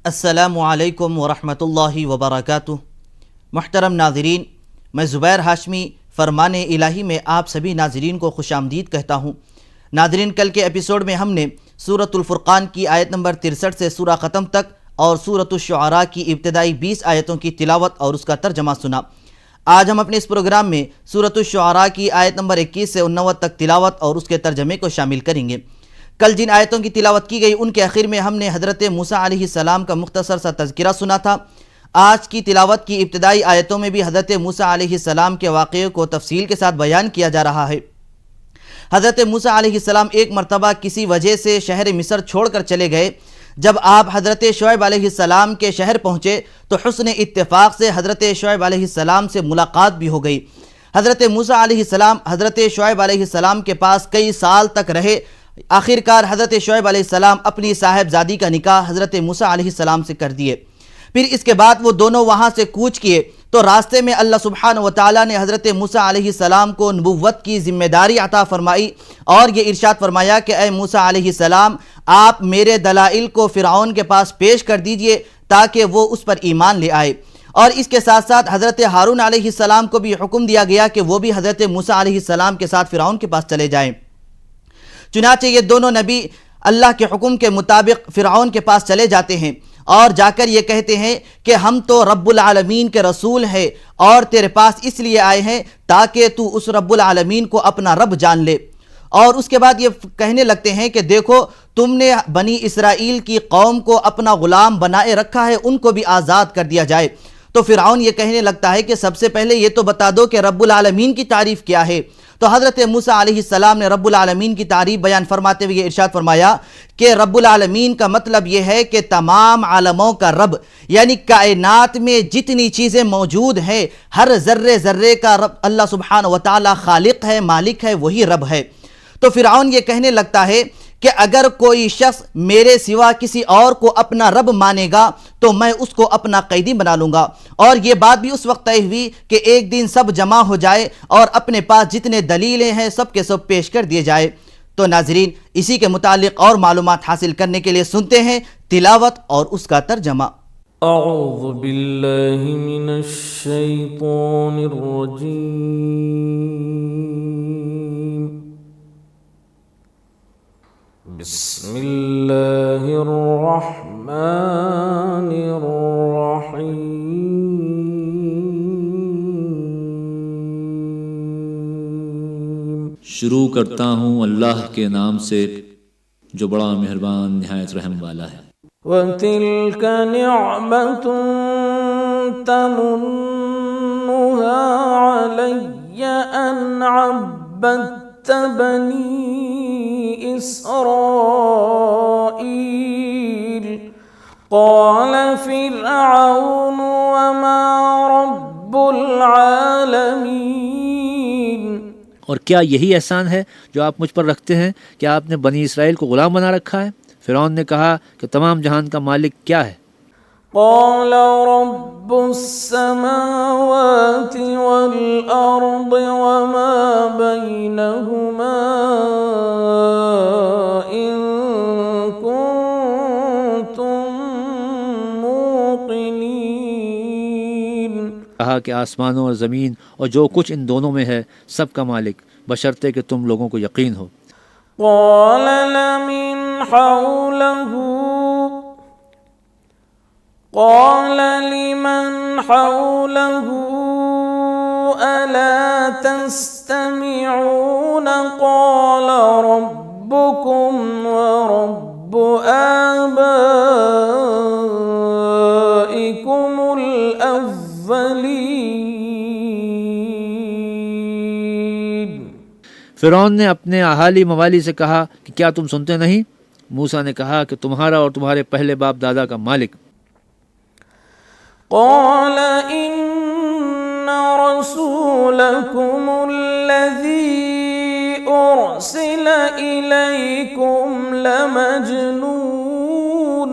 अस्सलामु अलैकुम वरहमतुल्लाहि वबरकातुह। मुहतरम नाज़रीन, मैं ज़ुबैर हाशमी फ़रमान इलाही में आप सभी नाज़रीन को खुशामदीद कहता हूँ। नाज़रीन, कल के एपिसोड में हमने सूरतुल फ़ुरक़ान की आयत नंबर 63 से सूरा ख़त्म तक और सूरतुश शुअरा की इब्तिदाई 20 आयतों की तिलावत और उसका तर्जमा सुना। आज हम अपने इस प्रोग्राम में सूरतुश शुअरा की आयत नंबर 21 से 89 तक तिलावत और उसके तर्जमे को शामिल करेंगे। कल जिन आयतों की तिलावत की गई उनके आखिर में हमने हज़रत मूसा अलैहिस्सलाम का मुख्तसर सा तज़किरा सुना था। आज की तिलावत की इब्तिदाई आयतों में भी हज़रत मूसा अलैहिस्सलाम के वाक़े को तफसील के साथ बयान किया जा रहा है। हज़रत मूसा अलैहिस्सलाम एक मरतबा किसी वजह से शहर मिस्र छोड़कर चले गए। जब आप हज़रत शुएब अलैहिस्सलाम के शहर पहुँचे तो हुस्न इत्तेफाक से हज़रत शुएब अलैहिस्सलाम से मुलाकात भी हो गई। हज़रत मूसा अलैहिस्सलाम हज़रत शुएब अलैहिस्सलाम के पास कई साल तक रहे। आखिरकार हज़रत शुएब अलैहिस्सलाम अपनी साहिबजादी का निकाह हज़रत मूसा अलैहिस्सलाम से कर दिए। फिर इसके बाद वो दोनों वहाँ से कूच किए तो रास्ते में अल्लाह सुब्हानहु व तआला ने हज़रत मूसा अलैहिस्सलाम को नबुव्वत की ज़िम्मेदारी अता फ़रमाई और ये इरशाद फरमाया कि ए मूसा अलैहिस्सलाम, आप मेरे दलाइल को फ़िरऔन के पास पेश कर दीजिए ताकि वो उस पर ईमान ले आए। और इसके साथ साथ हज़रत हारून अलैहिस्सलाम को भी हुक्म दिया गया कि वो भी हज़रत मूसा अलैहिस्सलाम के साथ फ़िरऔन के पास चले जाएँ। चुनाचे ये दोनों नबी अल्लाह के हुक्म के मुताबिक फ़िरऔन के पास चले जाते हैं और जाकर ये कहते हैं कि हम तो रब्बुल आलमीन के रसूल हैं और तेरे पास इसलिए आए हैं ताकि तू उस रब्बुल आलमीन को अपना रब जान ले। और उसके बाद ये कहने लगते हैं कि देखो, तुमने बनी इसराइल की कौम को अपना ग़ुलाम बनाए रखा है, उनको भी आज़ाद कर दिया जाए। तो फ़िरऔन ये कहने लगता है कि सबसे पहले ये तो बता दो कि रब्बुल आलमीन की तारीफ़ क्या है। तो हज़रत मूसा अलैहिस्सलाम ने रब्बुल आलमीन की तारीफ़ बयान फरमाते हुए इरशाद फरमाया कि रब्बुल आलमीन का मतलब ये है कि तमाम आलमों का रब, यानी कायनात में जितनी चीज़ें मौजूद हैं हर ज़र्रे ज़र्रे का रब अल्लाह सुब्हानहु व तआला खालिक है, मालिक है, वही रब है। तो फ़िरऔन ये कहने लगता है कि अगर कोई शख्स मेरे सिवा किसी और को अपना रब मानेगा तो मैं उसको अपना कैदी बना लूँगा। और ये बात भी उस वक्त तय हुई कि एक दिन सब जमा हो जाए और अपने पास जितने दलीलें हैं सब के सब पेश कर दिए जाए। तो नाजरीन, इसी के मुतालिक और मालूमात हासिल करने के लिए सुनते हैं तिलावत और उसका तर्जमा। अऊज़ु बिल्लाहि मिनश शैतानिर रजीम। बिस्मिल्लाहिर रहमानिर रहीम। शुरू करता हूँ अल्लाह के नाम से जो बड़ा मेहरबान निहायत रहम वाला है। वतिल्क निअमतुन तमुन्नुहा अलय्या अन अब्बदत बनी इस्राईल क़ाल फ़िरऔन वमा रब्बुल आलमीन। और क्या यही एहसान है जो आप मुझ पर रखते हैं कि आपने बनी इसराइल को ग़ुलाम बना रखा है? फ़िरऔन ने कहा कि तमाम जहान का मालिक क्या है? क़ाल रब्बुस समावाति वल अर्द वमा बैनहुमा इन कुन्तुम मूक़िनीन। कहा कि आसमानों और ज़मीन और जो कुछ इन दोनों में है सब का मालिक, बशर्ते कि तुम लोगों को यकीन हो। क़ाल लिमन हौलहु अला तस्तमिऊन क़ाल रब्बुकुम व रब्बु आबाइकुमुल अव्वलीन। फ़िरऔन ने अपने अहाली मवाली से कहा कि क्या तुम सुनते नहीं? मूसा ने कहा कि तुम्हारा और तुम्हारे पहले बाप दादा का मालिक। क़ाल इन्न रसूलकुमुल्लज़ी उरसिल इलैकुम लमजनून।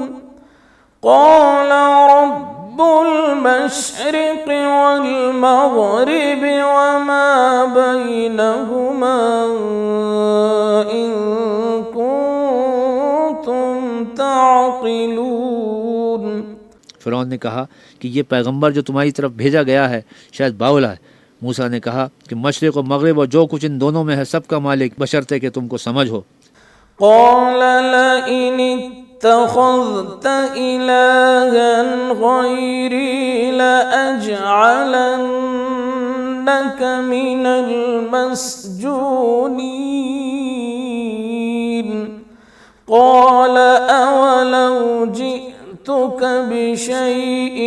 क़ाल रब्बुल मशरिक़ि वल मग़रिबि वमा बैनहुमा इन कुन्तुम ताक़िलून। फ़िरौन ने कहा कि ये पैगंबर जो तुम्हारी तरफ भेजा गया है शायद बावला है। मूसा ने कहा कि मशरिक़ और मगरिब और जो कुछ इन दोनों में है सबका मालिक, बशर्ते कि तुमको समझ हो। قال لئن اتخذت إلها غيري لأجعلنك من المسجونين قال أولو جئتك بشيء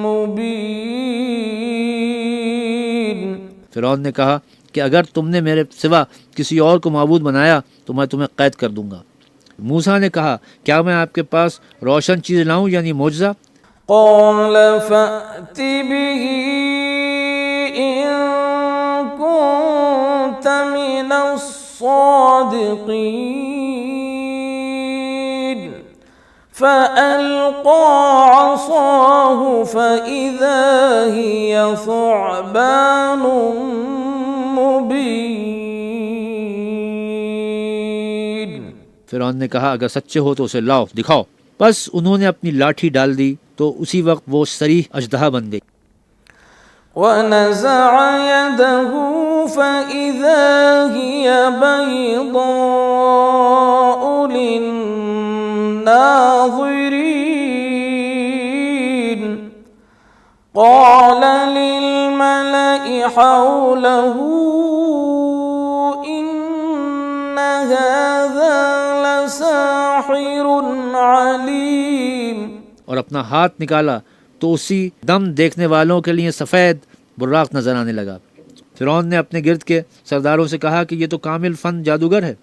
مبين। फ़िरौन ने कहा कि अगर तुमने मेरे सिवा किसी और को माबूद बनाया तो मैं तुम्हें कैद कर दूंगा। मूसा ने कहा क्या मैं आपके पास रोशन चीज़ लाऊं यानी मोजज़ा? قال فأت به إن كنت من الصادقين فألقى عصاه فإذا هي ثعبان मुबीन। फ़िरौन ने कहा अगर सच्चे हो तो उसे लाओ, दिखाओ। बस उन्होंने अपनी लाठी डाल दी तो उसी वक्त वो सरीह अजदहा बन गई। वनज़अ यदहु फ़इज़ा हिय बैज़ाउ लिन्नाज़िरीन क़ाल लिलमलइ हौलहु इन्न हाज़ा लसाहिरुन अलीम। और अपना हाथ निकाला तो उसी दम देखने वालों के लिए सफ़ेद बुर्राक नजर आने लगा। फ़िरौन ने अपने गिर्द के सरदारों से कहा कि ये तो कामिल फ़न जादूगर है।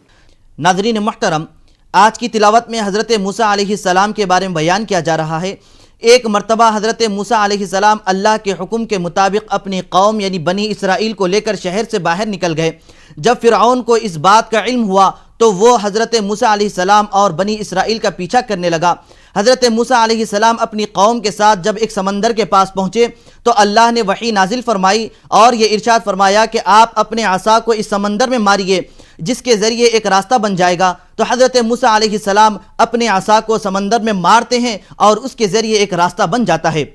नाज़रीन मुहतरम, आज की तिलावत में हज़रत मूसा अलैहिस्सलाम के बारे में बयान किया जा रहा है। एक मरतबा हज़रत मूसा अलैहिस्सलाम अल्लाह के हुक्म के मुताबिक अपनी कौम यानी बनी इसराइल को लेकर शहर से बाहर निकल गए। जब फ़िरऔन को इस बात का इल्म हुआ तो वो हज़रत मूसा अलैहिस्सलाम और बनी इसराइल का पीछा करने लगा। हज़रत मूसा अलैहिस्सलाम अपनी कौम के साथ जब एक समंदर के पास पहुँचे तो अल्लाह ने वही नाजिल फरमाई और ये इरशाद फरमाया कि आप अपने आसा को इस समंदर में मारिए जिसके ज़रिए एक रास्ता बन जाएगा। तो हज़रत मूसा अलैहिस्सलाम अपने आसा को समंदर में मारते हैं और उसके ज़रिए एक रास्ता बन जाता है।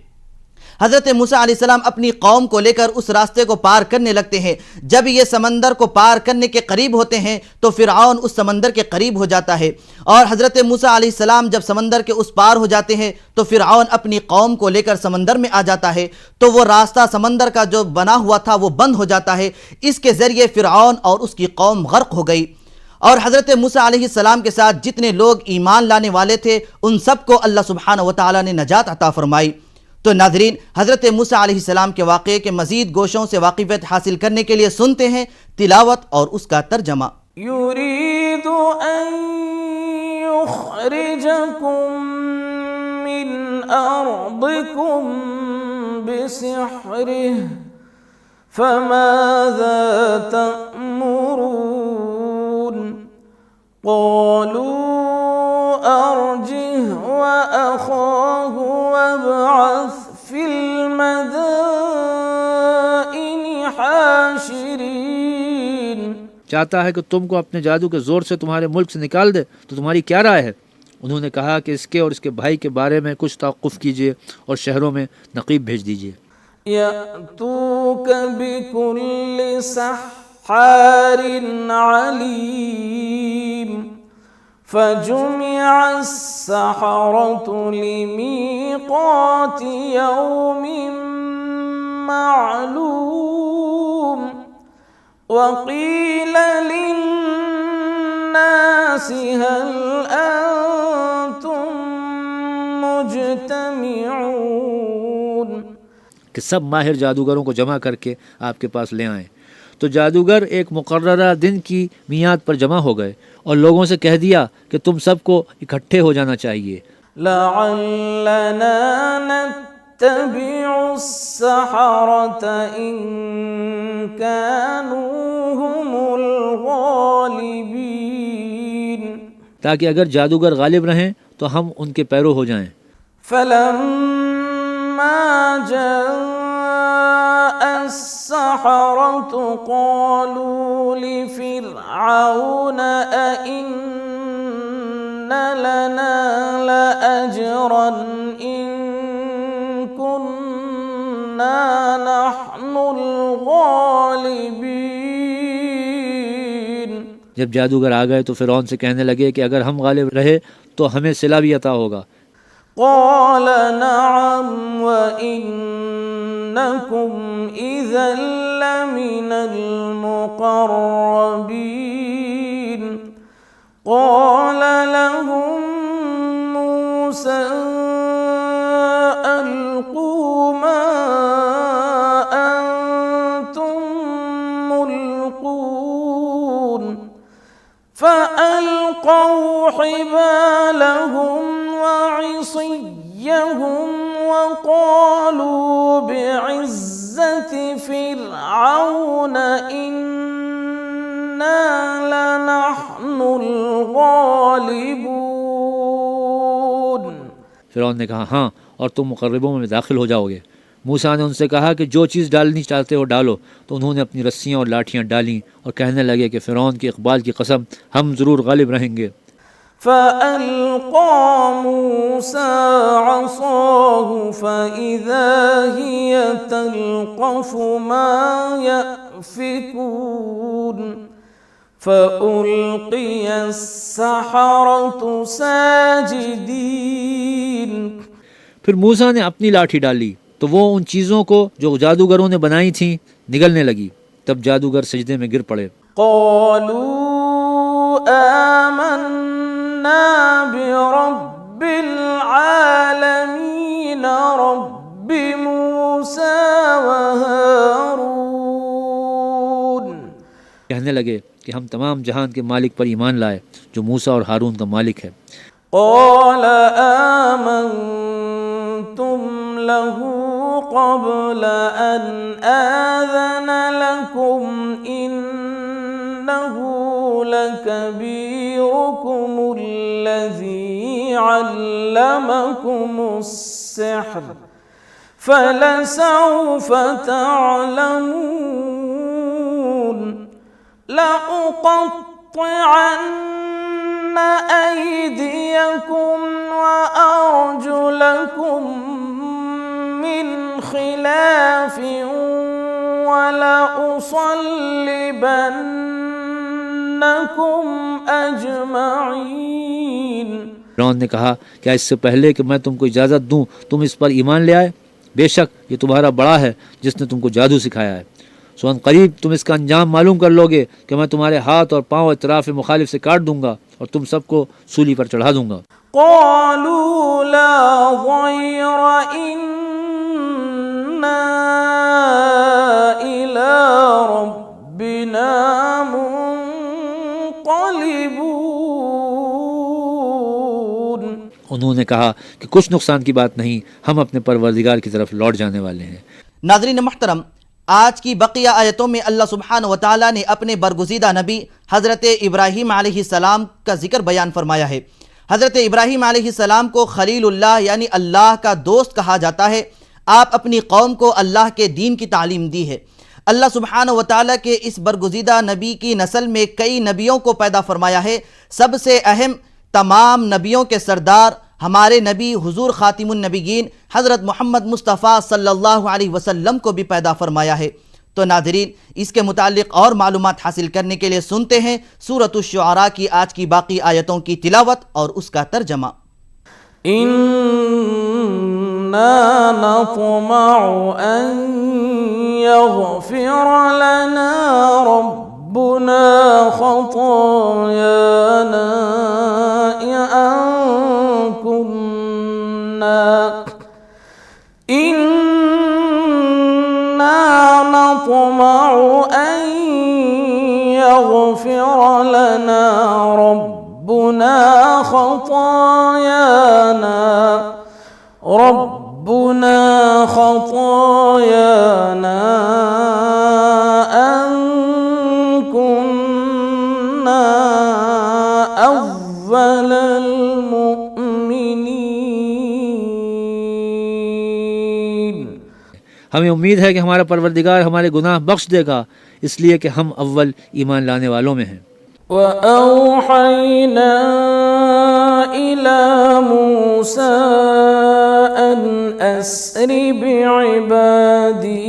हज़रत मूसा अलैहिस्सलाम अपनी कौम को लेकर उस रास्ते को पार करने लगते हैं। जब ये समंदर को पार करने के करीब होते हैं तो फ़िरऔन उस समंदर के करीब हो जाता है और हज़रत मूसा अलैहिस्सलाम जब समंदर के उस पार हो जाते हैं तो फ़िरऔन अपनी कौम को लेकर समंदर में आ जाता है। तो वो रास्ता समंदर का जो बना हुआ था वो बंद हो जाता है। इसके ज़रिए फ़िरऔन और उसकी कौम गर्क हो गई और हज़रत मूसा अलैहिस्सलाम के साथ जितने लोग ईमान लाने वाले थे उन सबको अल्लाह सुब्हानहू व तआला ने नजात अता फरमाई। तो नाज़रीन, हज़रत मूसा अलैहिस्सलाम के वाक़े के मज़ीद गोशों से वाक़िफ़ियत हासिल करने के लिए सुनते हैं तिलावत और उसका तर्जमा। युरीदु अन युख़रिजकुम मिन अर्दिकुम बिसिहरिही फमाज़ा तअमुरून क़ालू अर्जिह व अख़ाहु वब्अस फ़िल मदाइनि हाशिरीन। चाहता है कि तुमको अपने जादू के ज़ोर से तुम्हारे मुल्क से निकाल दे तो तुम्हारी क्या राय है? उन्होंने कहा कि इसके और इसके भाई के बारे में कुछ तौक़ुफ़ कीजिए और शहरों में नक़ीब भेज दीजिए। यअतूक बिकुल्लि सह्हारिन अलीम फजुमिअ अस्सहरतु लिमीक़ाति यौमिन मअलूम वक़ील लिन्नासि हल अंतुम मुज्तमिऊन। कि सब माहिर जादूगरों को जमा करके आपके पास ले आएं। तो जादूगर एक मुकर्ररा दिन की मियाद पर जमा हो गए और लोगों से कह दिया कि तुम सबको इकट्ठे हो जाना चाहिए। लअल्लना नत्तबिउस्सहरत इन कानू हुमुल गालिबीन। ताकि अगर जादूगर गालिब रहें तो हम उनके पैरों हो जाएं। फलम्मा जाअ अस्सहरतु क़ालू लिफ़िरऔन अइन्न लना أجرا إن كنا نحن الغالبين। जब जादूगर आ गए तो फिरौन से कहने लगे कि अगर हम गालिब रहे तो हमें सिला भी अता होगा। قال نعم وإنكم إذا لمن المقربين। قال لهم موسى ألقوا ما أنتم ملقون فألقوا حبالهم وعصيهم وقالوا بعزة فرعون إنا لنحن الغالبون। फिरौन ने कहा हाँ, और तुम मुकर्रबों में दाखिल हो जाओगे। मूसा ने उनसे कहा कि जो चीज़ डालनी चाहते हो डालो। तो उन्होंने अपनी रस्सियाँ और लाठियाँ डालीं और कहने लगे कि फ़िरौन के इक़बाल की कसम, हम ज़रूर गालिब रहेंगे। فألقى موسى عصاه فإذا هي تلقف ما يأفكون فألقي السحرة ساجدين। फिर मूसा ने अपनी लाठी डाली तो वो उन चीज़ों को जो जादूगरों ने बनाई थीं निगलने लगी। तब जादूगर सजदे में गिर पड़े। قالوا آمنا برب العالمين رب موسى وهارون। कहने लगे कि हम तमाम जहान के मालिक पर ईमान लाए जो मूसा और हारून का मालिक है। قال آمنتم له قبل أن آذن لكم إنه لكبيركم الذي علمكم السحر فلسوف تعلمون لأقطعن أيديكم وأرجلكم من خلاف ولأصلبنكم أجمعين। फिरौन ने कहा क्या इससे पहले कि मैं तुमको इजाज़त दूं तुम इस पर ईमान ले आए? बेशक ये तुम्हारा बड़ा है जिसने तुमको जादू सिखाया है। सो करीब तुम इसका अंजाम मालूम कर लोगे कि मैं तुम्हारे हाथ और पाँव इतराफ मुखालिफ से काट दूंगा और तुम सबको सूली पर चढ़ा दूंगा। قالوا لا ضير إنا إلى ربنا منقلبون। उन्होंने कहा कि कुछ नुकसान की बात नहीं, हम अपने परवरदिगार की तरफ लौट जाने वाले हैं। नाज़रीन मुहतरम, आज की बकिया आयतों में अल्लाह सुब्हानहू व तआला ने अपने बरगुज़ीदा नबी हज़रत इब्राहीम अलैहिस्सलाम का जिक्र बयान फरमाया है। हज़रत इब्राहीम अलैहिस्सलाम को खलीलुल्लाह यानी अल्लाह का दोस्त कहा जाता है। आप अपनी कौम को अल्लाह के दीन की तालीम दी है। अल्लाह सुब्हानहू व तआला के इस बरगुज़ीदा नबी की नस्ल में कई नबियों को पैदा फरमाया है। सबसे अहम तमाम नबियों के सरदार हमारे नबी हुजूर खातिमुन नबीयीन हज़रत मोहम्मद मुस्तफ़ा सल्लल्लाहु अलैहि वसल्लम को भी पैदा फरमाया है। तो नाज़रीन, इसके मुतालिक और मालूमात हासिल करने के लिए सुनते हैं सूरतुश शुअरा की आज की बाकी आयतों की तिलावत और उसका तर्जमा। इन्ना नतमउ अन यग़फ़िर लना रब्बुना ख़तायाना अन कुन्ना نطمع أن يغفر لنا ربنا خطايانا أن كنا أول المؤمنين। हमें उम्मीद है कि हमारा परवरदिगार हमारे गुनाह बख्श देगा, इसलिए कि हम अव्वल ईमान लाने वालों में हैं। وأوحينا إلى موسى أن أسر بعبادي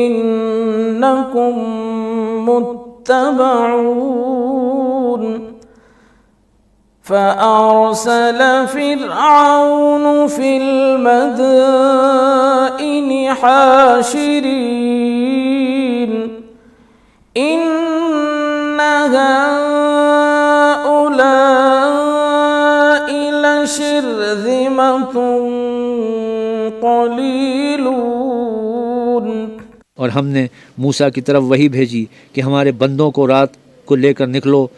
إنكم متبعون فأرسل فرعون في المدائن حاشرين إن هؤلاء لشرذمة قليلون। और हमने मूसा की तरफ वही भेजी कि हमारे बंदों को रात को लेकर निकलो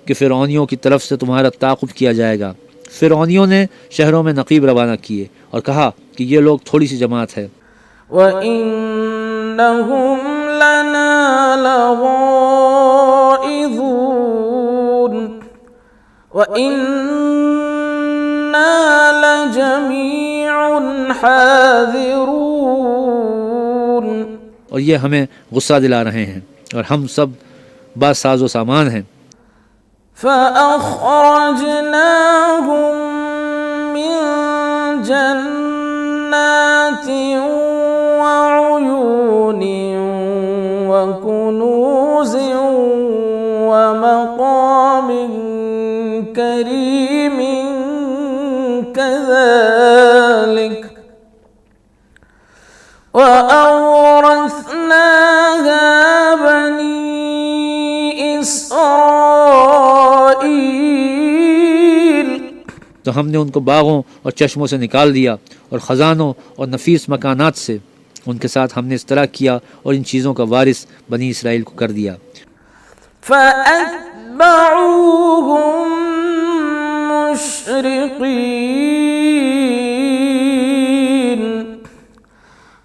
कि फ़िरौनियों की तरफ से तुम्हारा ताक़ुब किया जाएगा। फ़िरौनियों ने शहरों में नक़ीब रवाना किए और कहा कि ये लोग थोड़ी सी जमात है। वइन्नहुम लना लगाइज़ून वइन्ना लजमीउन हाज़िरून। और ये हमें गुस्सा दिला रहे हैं और हम सब बासाज़ो सामान हैं। فأخرجناهم من جنات وعيون وكنوز ومقام كريم كذلك وأورثناها بني إسرائيل। तो हमने उनको बागों और चश्मों से निकाल दिया और ख़जानों और नफीस मकानात से। उनके साथ हमने इस तरह किया और इन चीज़ों का वारिस बनी इसराइल को कर दिया। فأتبعوهم مشرقين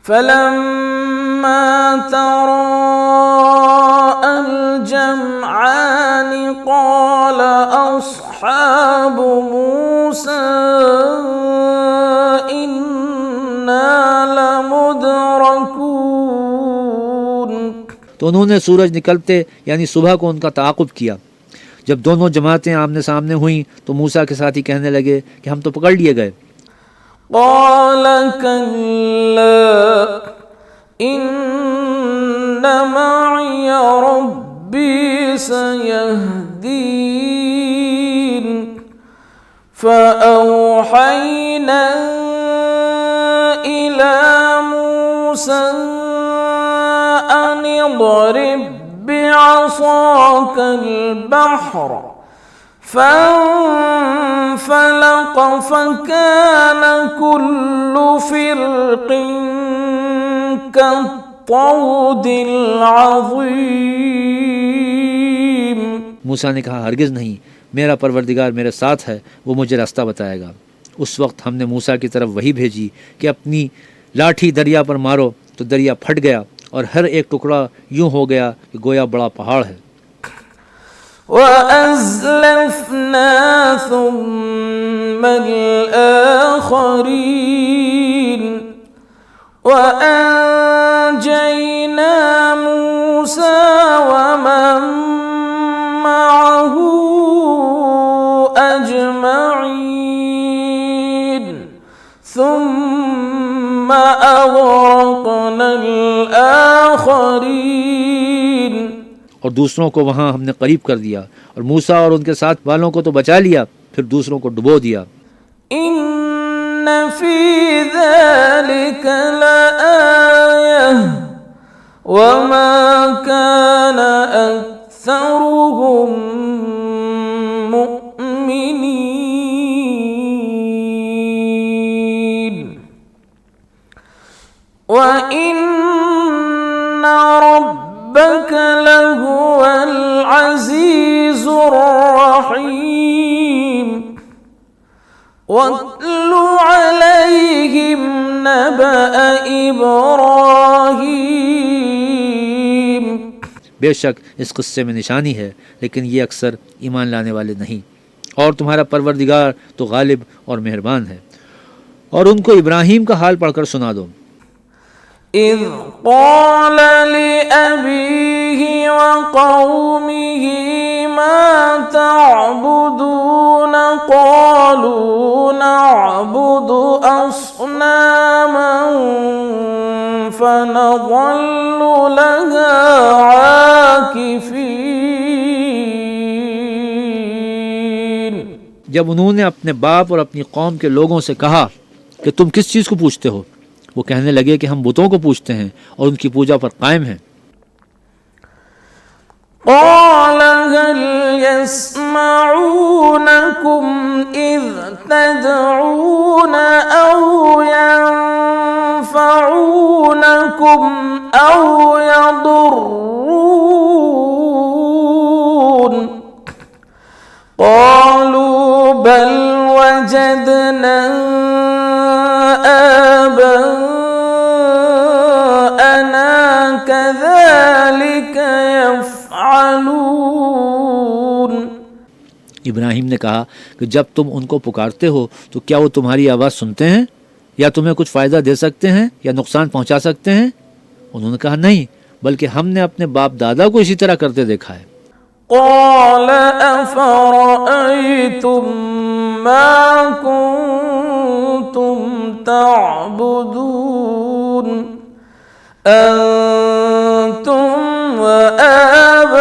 فلما تراءى الجمعان قال أصحاب موسى إنا لمدركون। तो उन्होंने सूरज निकलते यानी सुबह को उनका ताक़ुब किया। जब दोनों जमातें आमने सामने हुईं तो मूसा के साथी कहने लगे कि हम तो पकड़ लिए गए। قال كلا إن معي ربي سيهدين فأوحينا إلى موسى أن اضرب بعصاك البحر فانفلق فكان كل فرق كالطود العظيم। मूसा ने कहा हरगिज़ नहीं, मेरा परवरदिगार मेरे साथ है, वो मुझे रास्ता बताएगा। उस वक्त हमने मूसा की तरफ वही भेजी कि अपनी लाठी दरिया पर मारो, तो दरिया फट गया और हर एक टुकड़ा यूं हो गया कि गोया बड़ा पहाड़ है। وأزلفنا ثم الآخرين وأنجينا موسى ومن معه أجمعين ثم أغرقنا الآخرين। और दूसरों को वहाँ हमने करीब कर दिया और मूसा और उनके साथ वालों को तो बचा लिया, फिर दूसरों को डुबो दिया। إن في ذلك لآية وما كان أكثرهم مؤمنين وإن ربك لهو العزيز الرحيم واتل عليهم نبأ إبراهيم। बेशक इस किस्से में निशानी है, लेकिन ये अक्सर ईमान लाने वाले नहीं। और तुम्हारा परवरदिगार तो गालिब और मेहरबान है। और उनको इब्राहीम का हाल पढ़कर सुना दो। إذ قال لأبيه وقومه ما تعبدون فنظل لها عاكفين. जब उन्होंने अपने बाप और अपनी कौम के लोगों से कहा कि तुम किस चीज़ को पूछते हो, वो कहने लगे कि हम बुतों को पूछते हैं और उनकी पूजा पर कायम हैं। قال هل يسمعونكم إذ تدعون أو ينفعونكم أو يضرون قالوا بل وجدنا آباءنا كذلك يفعلون. इब्राहिम ने कहा कि जब तुम उनको पुकारते हो तो क्या वो तुम्हारी आवाज़ सुनते हैं या तुम्हें कुछ फ़ायदा दे सकते हैं या नुकसान पहुंचा सकते हैं? उन्होंने कहा नहीं, बल्कि हमने अपने बाप दादा को इसी तरह करते देखा है। قال أفرأيتم ما كنتم تعبدون أنتم وآباؤكم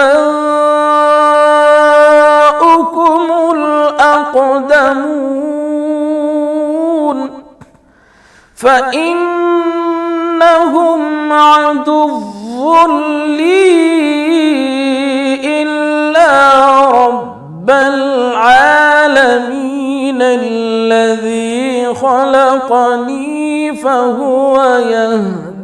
الأقدمون فإنهم عدو لي إلا رب العالمين الذي خلقني فهو يهدين.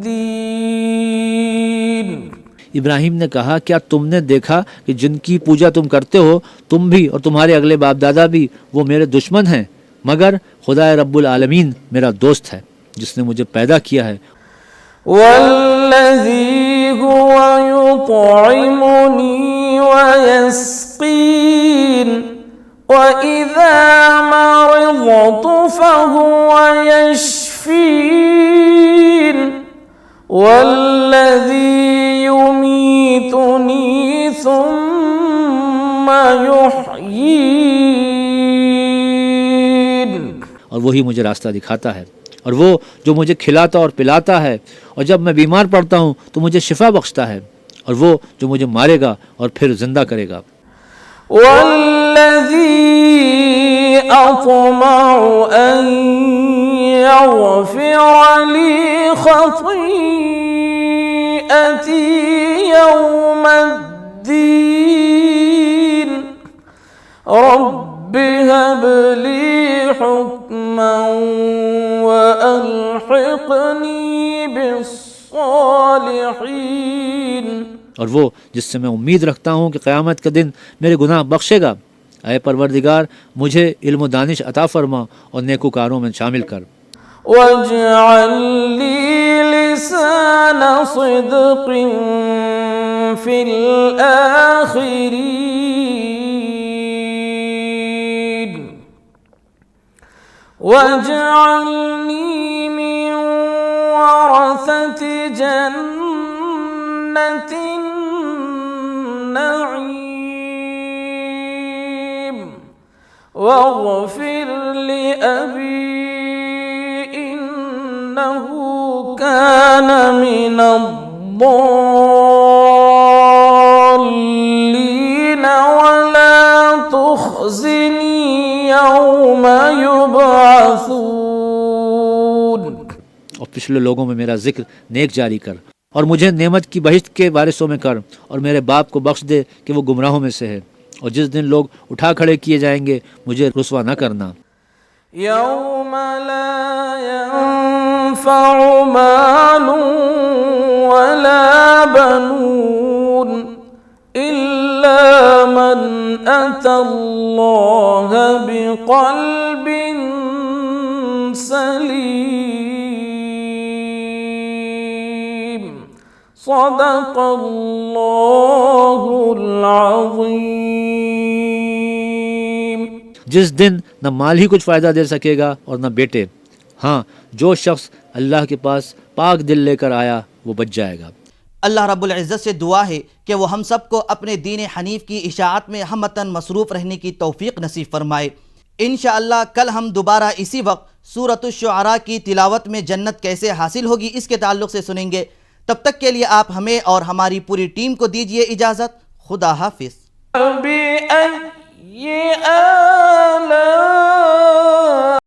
इब्राहिम ने कहा क्या तुमने देखा कि जिनकी पूजा तुम करते हो, तुम भी और तुम्हारे अगले बाप दादा भी, वो मेरे दुश्मन हैं, मगर खुदा रब्बुल आलमीन मेरा दोस्त है जिसने मुझे पैदा किया है। वल्लज़ी हुवा युत'iमुनी व यस्क़ीन व इज़ा मरिज़्तु फहुवा यशफ़ीन वल्लज़ी युमीतुनी सुम्मा युह्यीन. और वही मुझे रास्ता दिखाता है, और वो जो मुझे खिलाता और पिलाता है, और जब मैं बीमार पड़ता हूँ तो मुझे शिफा बख्शता है, और वो जो मुझे मारेगा और फिर जिंदा करेगा. वल्लज़ी अत्मउ अन यग़फ़िर ली ख़तीअती यौमद्दीन रब्बि हब ली हुक्मन व अल्हिक़नी बिस्सालिहीन. और वो जिससे मैं उम्मीद रखता हूँ कि क़यामत के दिन मेरे गुनाह बख्शेगा. ऐ परवरदिगार, मुझे इल्म दानिश अता फरमा और नेकोकारों में शामिल कर. वजअल ली लिसान सिद्क़िन फिल आखिरीन वजअलनी मिन वरसति जन्नतिन नईम वग़फिर लि अबी इन्नहु कान मिनद्दल्लीन वला तुख़्ज़िनी यौम युबअसून. और पिछले लोगों में मेरा जिक्र नेक जारी कर, और मुझे नेमत की बहिश्त के वारिसों में कर, और मेरे बाप को बख्श दे कि वो गुमराहों में से है, और जिस दिन लोग उठा खड़े किए जाएंगे मुझे रुसवा न करना. यौम ला यंफ़उ मालुन वला बनून इल्ला मन अतल्लाह बिक़ल्बिन सलीम. सदक़ल्लाहुल अज़ीम. जिस दिन न माल ही कुछ फ़ायदा दे सकेगा और न बेटे. हाँ, जो शख्स अल्लाह के पास पाक दिल लेकर आया वो बच जाएगा. अल्लाह रब्बुल इज़्ज़त से दुआ है कि वो हम सब को अपने दीन हनीफ की इशाअत में हमतन मसरूफ़ रहने की तौफ़ीक़ नसीब फरमाए. इंशाअल्लाह कल हम दोबारा इसी वक्त सूरत अश-शुअरा की तिलावत में जन्नत कैसे हासिल होगी इसके ताल्लुक़ से सुनेंगे. तब तक के लिए आप हमें और हमारी पूरी टीम को दीजिए इजाज़त। खुदा हाफिज़। بأي